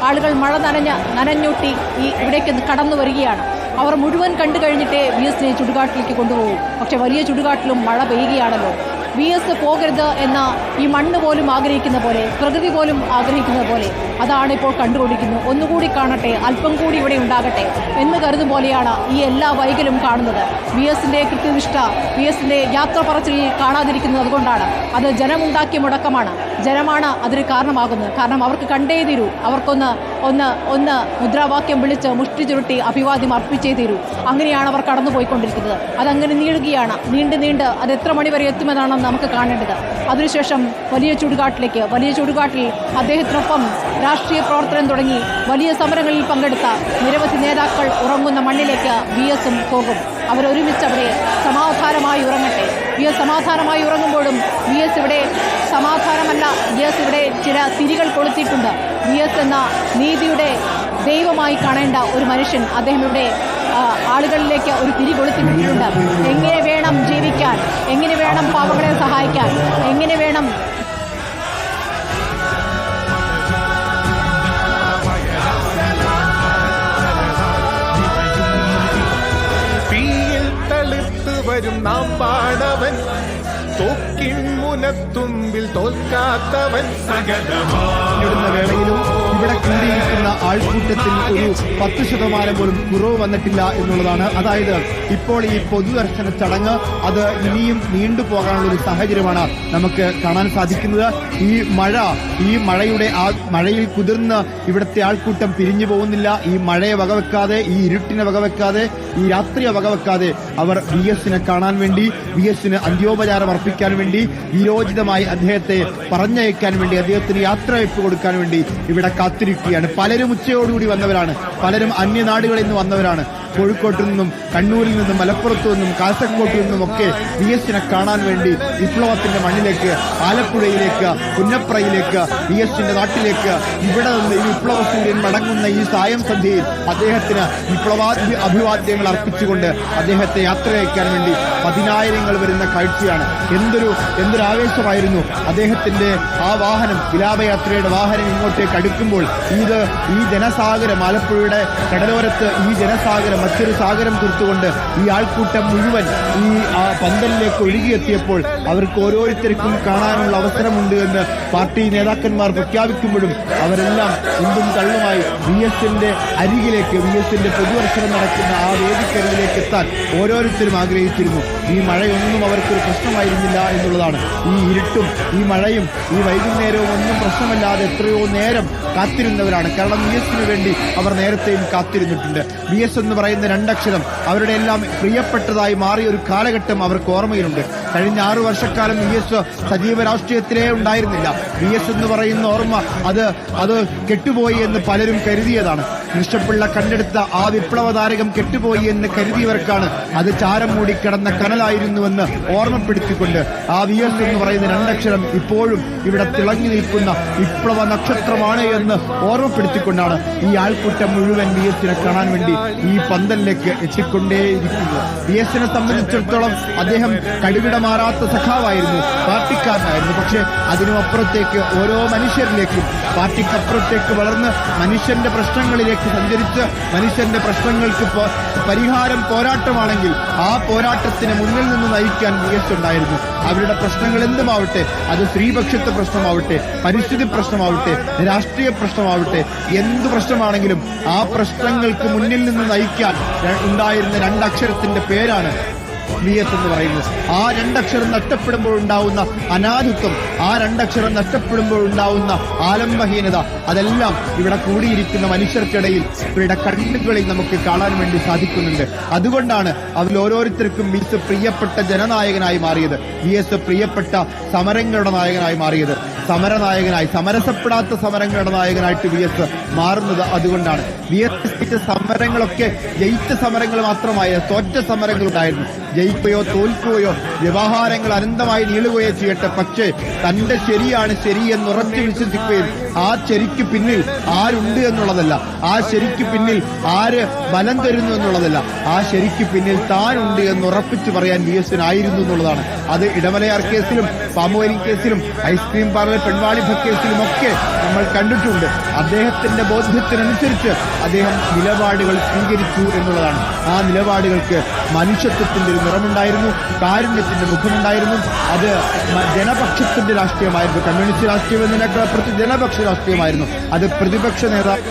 ആളുകൾ മഴ നനഞ്ഞൊട്ടി ഇവിടേക്ക് കടന്നു വരികയാണ്. അവർ മുഴുവൻ കണ്ടു കഴിഞ്ഞിട്ടേ VS ചുടുകാട്ടിലേക്ക് കൊണ്ടുപോകും. പക്ഷെ വലിയ ചുടുകാട്ടിലും മഴ പെയ്യുകയാണല്ലോ. VS പോകരുത് എന്ന ഈ മണ്ണ് പോലും ആഗ്രഹിക്കുന്ന പോലെ, പ്രകൃതി പോലും ആഗ്രഹിക്കുന്ന പോലെ അതാണ് ഇപ്പോൾ കണ്ടുകൊണ്ടിരിക്കുന്നത്. ഒന്നുകൂടി കാണട്ടെ, അല്പം കൂടി ഇവിടെ ഉണ്ടാകട്ടെ എന്ന് കരുതും പോലെയാണ് ഈ എല്ലാ വൈകലും കാണുന്നത്. VS കൃത്യനിഷ്ഠ, VS യാത്ര പറച്ചിലിൽ കാണാതിരിക്കുന്നത് അതുകൊണ്ടാണ്. അത് ജനമുണ്ടാക്കിയ മുടക്കമാണ്. ജനമാണ് അതിന് കാരണമാകുന്നത്. കാരണം അവർക്ക് കണ്ടേ തീരൂ. അവർക്കൊന്ന് മുദ്രാവാക്യം വിളിച്ച് മുഷ്ടി ചുരുട്ടി അഭിവാദ്യം അർപ്പിച്ചേ തീരൂ. അങ്ങനെയാണ് അവർ കടന്നുപോയിക്കൊണ്ടിരിക്കുന്നത്. അതങ്ങനെ നീളുകയാണ്. നീണ്ട് അത് എത്ര മണിവരെ എത്തുമെന്നാണ് നമുക്ക് കാണേണ്ടത്. അതിനുശേഷം വലിയ ചുടുകാട്ടിൽ അദ്ദേഹത്തിനൊപ്പം രാഷ്ട്രീയ പ്രവർത്തനം തുടങ്ങി വലിയ സമരങ്ങളിൽ പങ്കെടുത്ത നിരവധി നേതാക്കൾ ഉറങ്ങുന്ന മണ്ണിലേക്ക് VS പോകും. അവരൊരുമിച്ച് അവിടെ സമാധാനമായി ഉറങ്ങട്ടെ. VS സമാധാനമായി ഉറങ്ങുമ്പോഴും VS ഇവിടെ സമാധാനമല്ല, VS ഇവിടെ ചില തിരികൾ കൊളുത്തിയിട്ടുണ്ട്. VS എന്ന നീതിയുടെ ദൈവമായി കാണേണ്ട ഒരു മനുഷ്യൻ, അദ്ദേഹം ഇവിടെ ആളുകളിലേക്ക് ഒരു തിരി കൊളുത്തിയിട്ടുണ്ട്. എങ്ങനെ വേണം ജീവിക്കാൻ, എങ്ങനെ വേണം പാവങ്ങളെ സഹായിക്കാൻ, എങ്ങനെ വേണം വരും നാം പാടവൻ തോക്കിൻ മുനത്തുമ്പിൽ തോൽക്കാത്തവൻ സകലമാടുന്ന വേളയിലും ഇവിടെ കൂടിയിരിക്കുന്ന ആൾക്കൂട്ടത്തിൽ ഒരു 10% പോലും കുറവ് വന്നിട്ടില്ല എന്നുള്ളതാണ്. അതായത് ഇപ്പോൾ ഈ പൊതുദർശന ചടങ്ങ് അത് ഇനിയും നീണ്ടുപോകാനുള്ള ഒരു സാഹചര്യമാണ് നമുക്ക് കാണാൻ സാധിക്കുന്നത്. ഈ മഴയിൽ കുതിർന്ന് ഇവിടുത്തെ ആൾക്കൂട്ടം പിരിഞ്ഞു പോകുന്നില്ല. ഈ മഴയെ വകവെക്കാതെ, ഈ ഇരുട്ടിനെ വകവെക്കാതെ, ഈ രാത്രിയെ വകവെക്കാതെ അവർ VS കാണാൻ വേണ്ടി, VS അന്ത്യോപചാരം അർപ്പിക്കാൻ വേണ്ടി, വീരോചിതമായി അദ്ദേഹത്തെ പറഞ്ഞയക്കാൻ വേണ്ടി, അദ്ദേഹത്തിന് യാത്രയയപ്പ് കൊടുക്കാൻ വേണ്ടി ഇവിടെ കാത്തിരിക്കുകയാണ്. പലരും ഉച്ചയോടുകൂടി വന്നവരാണ്, പലരും അന്യനാടുകളിൽ നിന്ന് വന്നവരാണ്. കോഴിക്കോട്ടു നിന്നും, കണ്ണൂരിൽ നിന്നും, മലപ്പുറത്തു നിന്നും, കാസർകോട്ടിൽ നിന്നും ഒക്കെ VS കാണാൻ വേണ്ടി വിപ്ലവത്തിന്റെ മണ്ണിലേക്ക്, ആലപ്പുഴയിലേക്ക്, പുന്നപ്രയിലേക്ക്, VS നാട്ടിലേക്ക്, ഇവിടെ നിന്ന് ഈ വിപ്ലവ സൂര്യൻ മടങ്ങുന്ന ഈ സായം സന്ധ്യയിൽ അദ്ദേഹത്തിന് അഭിവാദ്യങ്ങൾ അർപ്പിച്ചുകൊണ്ട് അദ്ദേഹത്തെ യാത്രയയക്കാൻ വേണ്ടി 10,000 വരുന്ന കാഴ്ചയാണ്. എന്തൊരു ആവേശമായിരുന്നു. അദ്ദേഹത്തിന്റെ ആ വാഹനം, വിലാപയാത്രയുടെ വാഹനം ഇങ്ങോട്ടേക്ക് അടുക്കുമ്പോൾ ഈ ജനസാഗരം, ആലപ്പുഴയുടെ കടലോരത്ത് ഈ ജനസാഗരം മറ്റൊരു സാഗരം തീർത്തുകൊണ്ട് ഈ ആൾക്കൂട്ടം മുഴുവൻ ഈ പന്തലിലേക്ക് ഒഴുകിയെത്തിയപ്പോൾ അവർക്ക് ഓരോരുത്തർക്കും കാണാനുള്ള അവസരമുണ്ട് എന്ന് പാർട്ടി നേതാക്കന്മാർ പ്രഖ്യാപിക്കുമ്പോഴും അവരെല്ലാം ഉന്തും തള്ളുമായി VS അരികിലേക്ക്, VS പൊതുദർശനം നടക്കുന്ന ആ വേദിക്കരികിലേക്ക് എത്താൻ ഓരോരുത്തരും ആഗ്രഹിച്ചിരുന്നു. ഈ മഴയൊന്നും അവർക്കൊരു പ്രശ്നമായിരുന്നില്ല എന്നുള്ളതാണ്. ഈ ഇരുട്ടും ഈ മഴയും ഈ വൈകുന്നേരവും ഒന്നും പ്രശ്നമല്ലാതെ എത്രയോ നേരം കാത്തിരുന്നവരാണ്. കാരണം VS വേണ്ടി അവർ നേരത്തെയും കാത്തിരുന്നിട്ടുണ്ട്. VS എന്ന് പറയുന്ന 2 അക്ഷരം അവരുടെ എല്ലാം പ്രിയപ്പെട്ടതായി മാറിയ ഒരു കാലഘട്ടം അവർക്ക് ഓർമ്മയിലുണ്ട്. കഴിഞ്ഞ 6 വർഷക്കാലം VS സജീവ രാഷ്ട്രീയത്തിലേ ഉണ്ടായിരുന്നില്ല. VS എന്ന് പറയുന്ന ഓർമ്മ അത് കെട്ടുപോയി എന്ന് പലരും കരുതിയതാണ്. കൃഷ്ണപിള്ള കണ്ടെടുത്ത ആ വിപ്ലവതാരകം കെട്ടുപോയി എന്ന് കരുതിയവർക്കാണ് അത് ചാരം മൂടിക്കിടന്ന കനലായിരുന്നുവെന്ന് ഓർമ്മപ്പെടുത്തിക്കൊണ്ട് ആ VS എന്ന് പറയുന്ന 2 അക്ഷരം ഇപ്പോഴും ഇവിടെ തിളങ്ങി നിൽക്കുന്ന വിപ്ലവ നക്ഷത്രമാണ് എന്ന് ഓർമ്മപ്പെടുത്തിക്കൊണ്ടാണ് ഈ ആൾക്കൂട്ടം മുഴുവൻ VS കാണാൻ വേണ്ടി ഈ പന്തലിലേക്ക് എത്തിക്കൊണ്ടേയിരിക്കുന്നത്. VS സംബന്ധിച്ചിടത്തോളം അദ്ദേഹം കടുകിടമാറാത്ത സഖാവായിരുന്നു, പാർട്ടിക്കാരനായിരുന്നു. പക്ഷെ അതിനുമപ്പുറത്തേക്ക് ഓരോ മനുഷ്യരിലേക്കും, പാർട്ടിക്കപ്പുറത്തേക്ക് വളർന്ന് മനുഷ്യന്റെ പ്രശ്നങ്ങളിലേക്ക് സഞ്ചരിച്ച് മനുഷ്യന്റെ പ്രശ്നങ്ങൾക്ക് പരിഹാരം പോരാട്ടമാണെങ്കിൽ ആ പോരാട്ടത്തിന് മുന്നിൽ നിന്ന് നയിക്കാൻ VS ഉണ്ടായിരുന്നു. അവരുടെ പ്രശ്നങ്ങൾ എന്തുമാവട്ടെ, അത് സ്ത്രീപക്ഷത്തെ പ്രശ്നമാവട്ടെ, പരിസ്ഥിതി പ്രശ്നമാവട്ടെ, രാഷ്ട്രീയ പ്രശ്നമാവട്ടെ, എന്തു പ്രശ്നമാണെങ്കിലും ആ പ്രശ്നങ്ങൾക്ക് മുന്നിൽ നിന്ന് നയിക്കാൻ ഉണ്ടായിരുന്ന 2 അക്ഷരത്തിന്റെ പേരാണ് VS എന്ന് പറയുന്നത്. ആ 2 അക്ഷരം നഷ്ടപ്പെടുമ്പോൾ ഉണ്ടാവുന്ന അനാഥത്വം, ആ 2 അക്ഷരം നഷ്ടപ്പെടുമ്പോൾ ഉണ്ടാവുന്ന ആലംബഹീനത, അതെല്ലാം ഇവിടെ കൂടിയിരിക്കുന്ന മനുഷ്യർക്കിടയിൽ ഇവരുടെ കണ്ണുകളിൽ നമുക്ക് കാണാൻ വേണ്ടി സാധിക്കുന്നുണ്ട്. അതുകൊണ്ടാണ് അതിൽ ഓരോരുത്തർക്കും VS പ്രിയപ്പെട്ട ജനനായകനായി മാറിയത്, VS പ്രിയപ്പെട്ട സമരങ്ങളുടെ നായകനായി മാറിയത്, സമരസപ്പെടാത്ത സമരങ്ങളുടെ നായകനായിട്ട് VS മാറുന്നത് അതുകൊണ്ടാണ്. VS സമരങ്ങളൊക്കെ ജയിച്ച സമരങ്ങൾ മാത്രമായ തോറ്റ സമരങ്ങളുണ്ടായിരുന്നു. ജയിക്കുകയോ തോൽക്കുകയോ വ്യവഹാരങ്ങൾ അനന്തമായി നീളുകയോ ചെയ്യട്ടെ, പക്ഷേ തന്റെ ശരിയാണ് ശരി എന്ന് ഉറച്ചു വിശ്വസിക്കുകയും ആ ശരിക്ക് പിന്നിൽ ആരുണ്ട് എന്നുള്ളതല്ല, ആ ശരിക്ക് പിന്നിൽ ആര് ബലം തരുന്നു എന്നുള്ളതല്ല, ആ ശരിക്ക് പിന്നിൽ താനുണ്ട് എന്ന് ഉറപ്പിച്ചു പറയാൻ VS ആയിരുന്നു എന്നുള്ളതാണ്. അത് ഇടമലയാർ കേസിലും പാമുവലി കേസിലും ഐസ്ക്രീം പാർലർ പെൺവാണിഭ കേസിലും ഒക്കെ നമ്മൾ കണ്ടിട്ടുണ്ട്. അദ്ദേഹത്തിന്റെ ബോധ്യത്തിനനുസരിച്ച് അദ്ദേഹം നിലപാടുകൾ സ്വീകരിച്ചു എന്നുള്ളതാണ്. ആ നിലപാടുകൾക്ക് മനുഷ്യത്വത്തിന്റെ ഒരു നിറമുണ്ടായിരുന്നു, കാരുണ്യത്തിന്റെ മുഖമുണ്ടായിരുന്നു. അത് ജനപക്ഷത്തിന്റെ രാഷ്ട്രീയമായിരുന്നു, കമ്മ്യൂണിസ്റ്റ് രാഷ്ട്രീയം എന്നതിനേക്കാൾ അപ്പുറത്ത് ജനപക്ഷ രാഷ്ട്രീയമായിരുന്നു. അത് പ്രതിപക്ഷ നേതാവ്